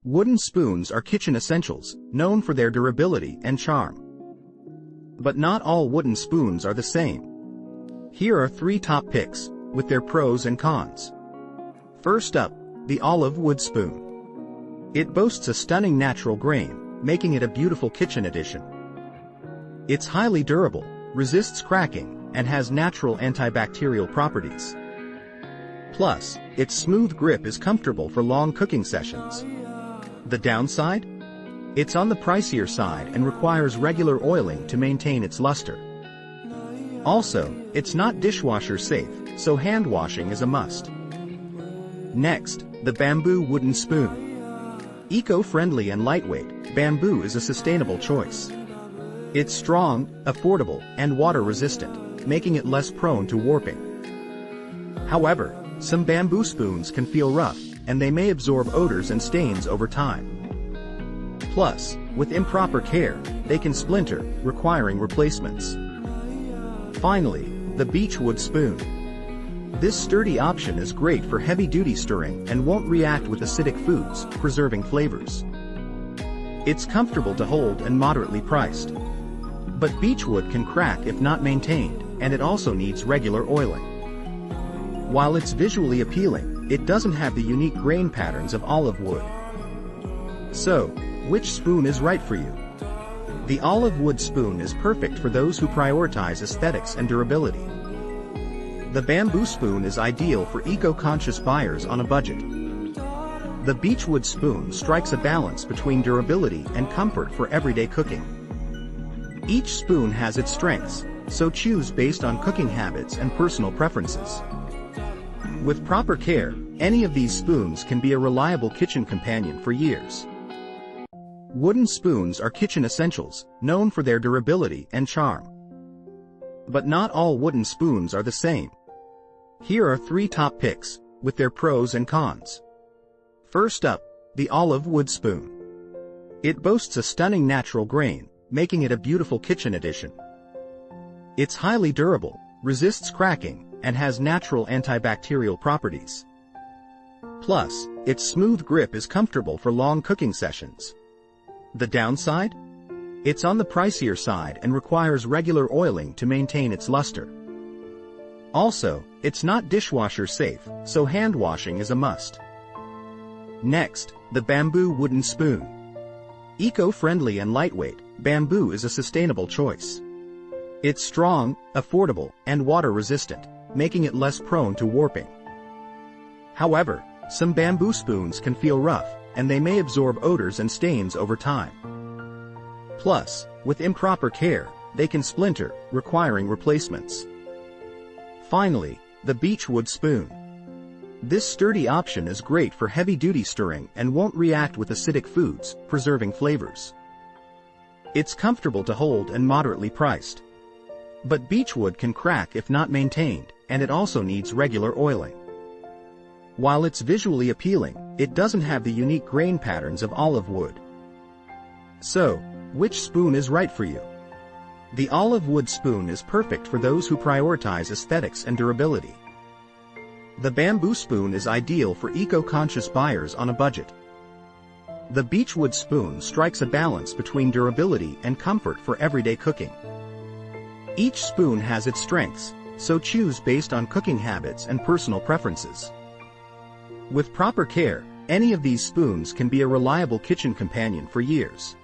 Wooden spoons are kitchen essentials, known for their durability and charm. But not all wooden spoons are the same. Here are 3 top picks, with their pros and cons. First up, the olive wood spoon. It boasts a stunning natural grain, making it a beautiful kitchen addition. It's highly durable, resists cracking, and has natural antibacterial properties. Plus, its smooth grip is comfortable for long cooking sessions. The downside? It's on the pricier side and requires regular oiling to maintain its luster. Also, it's not dishwasher safe, so hand washing is a must. Next, the bamboo wooden spoon. Eco-friendly and lightweight, bamboo is a sustainable choice. It's strong, affordable, and water-resistant, making it less prone to warping. However, some bamboo spoons can feel rough, and they may absorb odors and stains over time. Plus, with improper care, they can splinter, requiring replacements. Finally, the beechwood spoon. This sturdy option is great for heavy-duty stirring and won't react with acidic foods, preserving flavors. It's comfortable to hold and moderately priced. But beechwood can crack if not maintained, and it also needs regular oiling. While it's visually appealing, it doesn't have the unique grain patterns of olive wood. So, which spoon is right for you? The olive wood spoon is perfect for those who prioritize aesthetics and durability. The bamboo spoon is ideal for eco-conscious buyers on a budget. The beechwood spoon strikes a balance between durability and comfort for everyday cooking. Each spoon has its strengths, so choose based on cooking habits and personal preferences. With proper care, any of these spoons can be a reliable kitchen companion for years. Wooden spoons are kitchen essentials, known for their durability and charm. But not all wooden spoons are the same. Here are 3 top picks, with their pros and cons. First up, the olive wood spoon. It boasts a stunning natural grain, making it a beautiful kitchen addition. It's highly durable, resists cracking, and has natural antibacterial properties. Plus, its smooth grip is comfortable for long cooking sessions. The downside? It's on the pricier side and requires regular oiling to maintain its luster. Also, it's not dishwasher safe, so hand washing is a must. Next, the bamboo wooden spoon. Eco-friendly and lightweight, bamboo is a sustainable choice. It's strong, affordable, and water-resistant, making it less prone to warping. However, some bamboo spoons can feel rough, and they may absorb odors and stains over time. Plus, with improper care, they can splinter, requiring replacements. Finally, the beechwood spoon. This sturdy option is great for heavy-duty stirring and won't react with acidic foods, preserving flavors. It's comfortable to hold and moderately priced. But beechwood can crack if not maintained, and it also needs regular oiling. While it's visually appealing, it doesn't have the unique grain patterns of olive wood. So, which spoon is right for you? The olive wood spoon is perfect for those who prioritize aesthetics and durability. The bamboo spoon is ideal for eco-conscious buyers on a budget. The beechwood spoon strikes a balance between durability and comfort for everyday cooking. Each spoon has its strengths, so choose based on cooking habits and personal preferences. With proper care, any of these spoons can be a reliable kitchen companion for years.